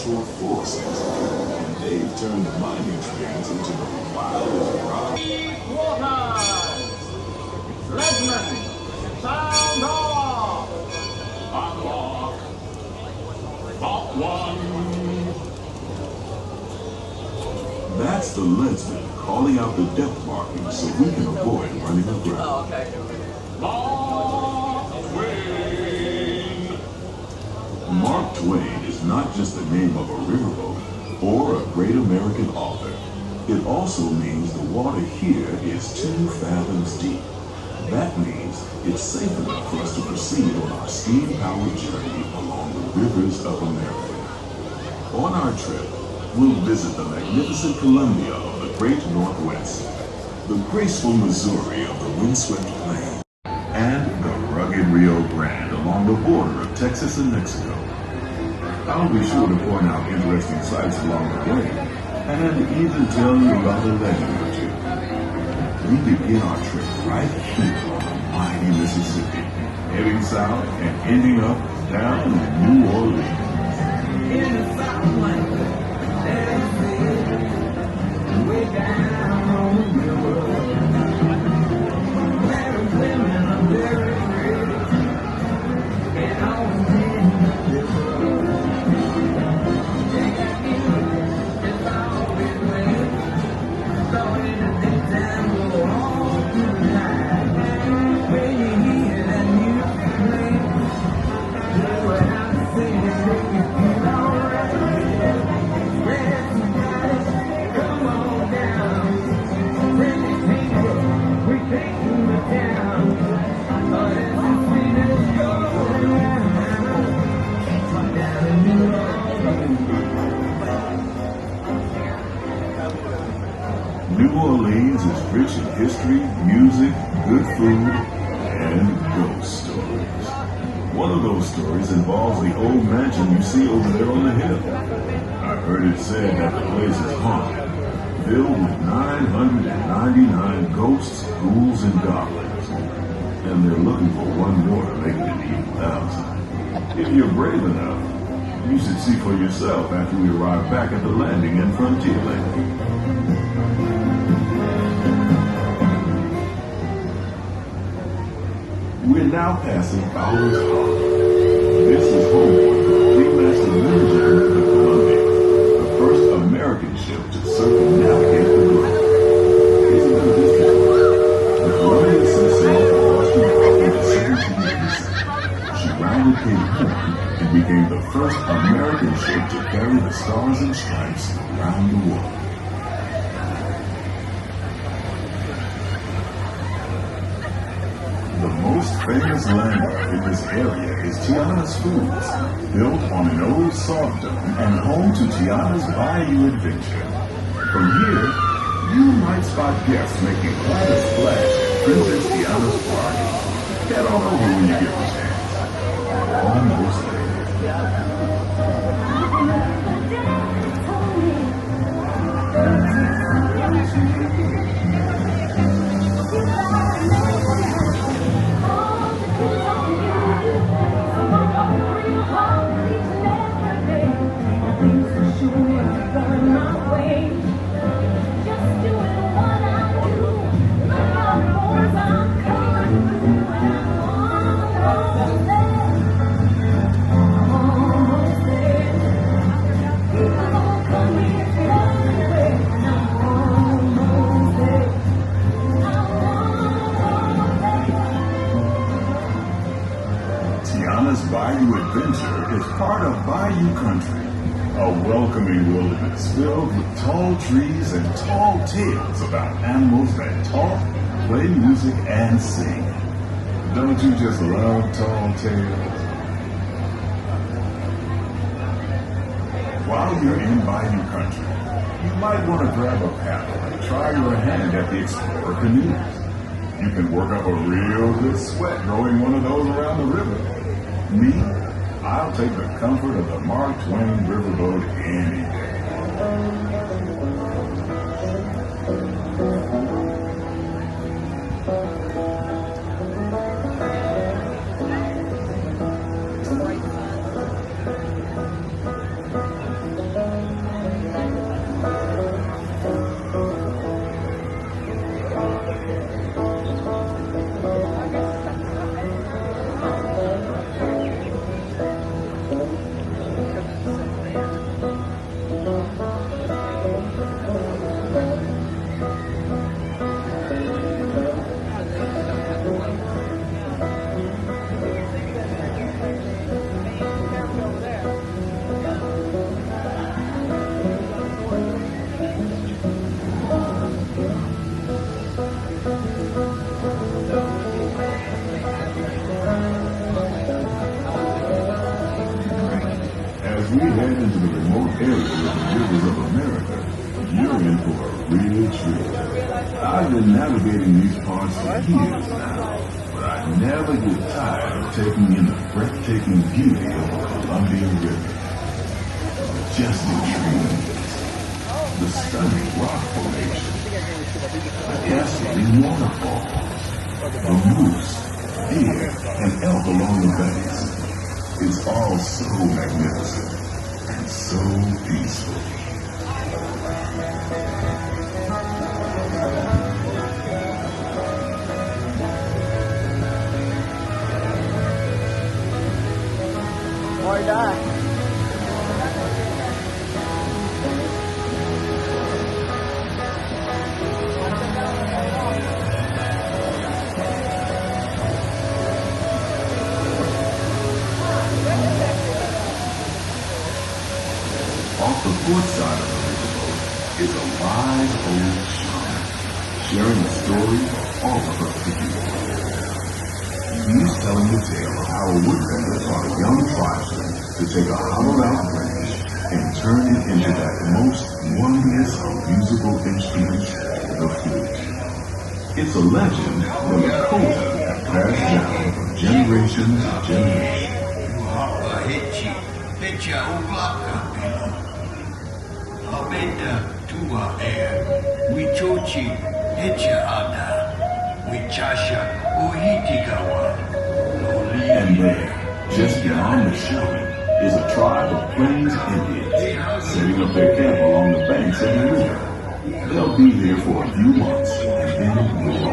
natural forces, and they've turned the mining trains into the wildest rock. Waters! Legsmen! Sound off! Unlock! Lock one! That's the leadsman calling out the depth markings so we can avoid running aground. Oh, okay. Mark Twain! Mark Twain is not just the name of a riverboat or a great American author. It also means the water here is 2 fathoms deep. That means it's safe enough for us to proceed on our steam-powered journey along the rivers of America. On our trip, we'll visit the magnificent Columbia of the Great Northwest, the graceful Missouri of the windswept plain, and the rugged Rio Grande along the border of Texas and Mexico. I'll be sure to point out interesting sights along the way, and even tell you about a legend or two. We begin our trip right here on the mighty Mississippi, heading south and ending up down in New Orleans. In the Southland, way down on the river, where the women are very pretty, and all the men are different. They got music, it's always playing, so in the daytime we'll all through the night. When you hear that music playing, you will have to sing it, make you feel alright. Where's somebody? Come on down. Bring the people, we take you to town. Oh, that's the sweetest going around. Down in New Orleans. New Orleans is rich in history, music, good food, and ghost stories. One of those stories involves the old mansion you see over there on the hill. I heard it said that the place is haunted, filled with 999 ghosts, ghouls, and goblins. And they're looking for one more to make it an even 1,000. If you're brave enough, you should see for yourself after we arrive back at the landing in Frontierland. We're now passing Fowler's Harbor. This is home to the three-masted Journey to the Columbia, the first American ship to circumnavigate the globe. Isn't that a history? The Columbia set sail for Boston Harbor in 1787. She rounded Cape Horn and became the first American ship to carry the Stars and Stripes around the world. The most famous landmark in this area is Tiana's Foods, built on an old salt dome and home to Tiana's Bayou Adventure. From here, you might spot guests making quite a splash at Princess Tiana's party. Head on over when you get the chance. Almost there. Tiana's Bayou Adventure is part of Bayou Country, a welcoming wilderness filled with tall trees and tall tales about animals that talk, play music, and sing. Don't you just love tall tales? While you're in Bayou Country, you might want to grab a paddle and try your hand at the Explorer canoes. You can work up a real good sweat rowing one of those around the river. Me, I'll take the comfort of the Mark Twain riverboat any day. the remote areas of the rivers of America, you're in for a real treat. I've been navigating these parts for years now, but I never get tired of taking in the breathtaking beauty of the Columbia River. The majestic trees, the stunning rock formation, the cascading waterfalls, the moose, deer, and elk along the banks. It's all so magnificent and so peaceful. Or die. Off the port side of the riverboat is a wise old shaman, sharing the story of all of us people. He's telling the tale of how a woodpecker taught a young tribesman to take a hollowed-out branch and turn it into that most wondrous of musical instruments, the flute. It's a legend the Lakota have passed down from generation to generation. And there, just beyond the shouting, is a tribe of Plains Indians setting up their camp along the banks of the river. They'll be there for a few months and then move on.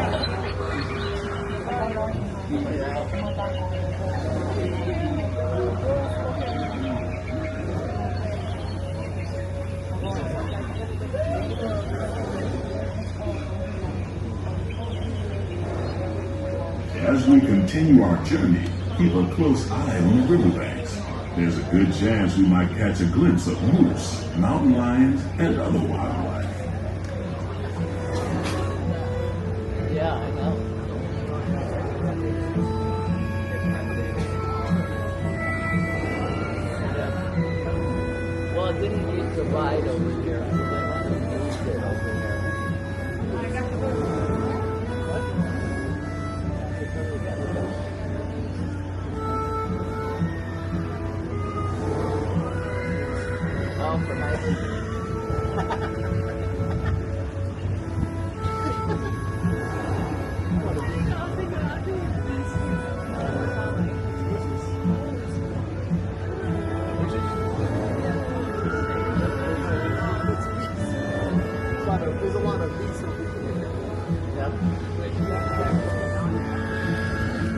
As we continue our journey, keep a close eye on the riverbanks. There's a good chance we might catch a glimpse of moose, mountain lions, and other wildlife. Yeah, I know. Yeah. Well, it didn't use the ride over here. I mean, I want to use it over here. Oh, for my There's a lot of bees over here. Yep.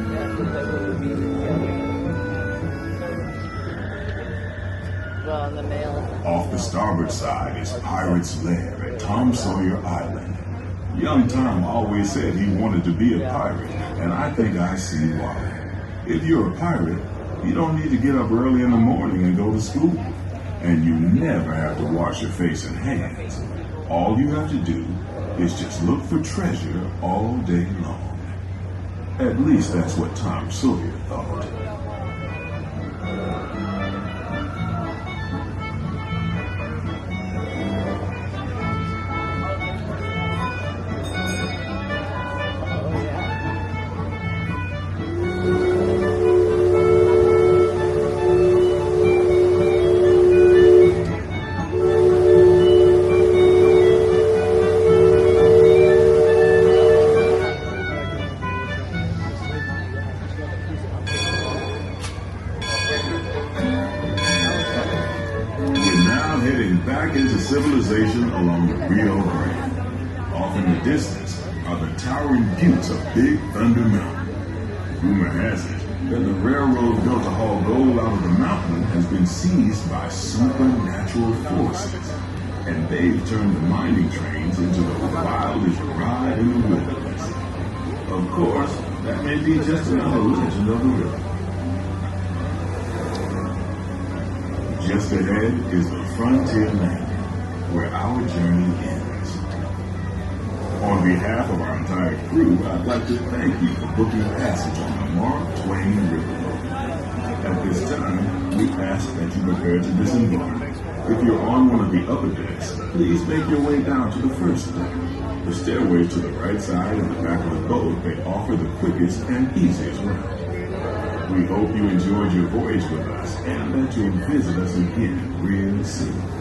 Yeah, because they would be together. Well, in the male. Off the starboard side is Pirate's Lair at Tom Sawyer Island. Young Tom always said he wanted to be a pirate, and I think I see why. If you're a pirate, you don't need to get up early in the morning and go to school. And you never have to wash your face and hands. All you have to do is just look for treasure all day long. At least that's what Tom Sawyer thought. Back into civilization along the Rio Grande. Off in the distance are the towering buttes of Big Thunder Mountain. Rumor has it that the railroad built to haul gold out of the mountain has been seized by supernatural forces, and they've turned the mining trains into the wildest ride in the wilderness. Of course, that may be just another legend of the river. Just ahead is the Frontier Landing, where our journey ends. On behalf of our entire crew, I'd like to thank you for booking passage on the Mark Twain Riverboat. At this time, we ask that you prepare to disembark. If you're on one of the upper decks, please make your way down to the first deck. The stairways to the right side and the back of the boat may offer the quickest and easiest route. We hope you enjoyed your voyage with us and that you'll visit us again real soon.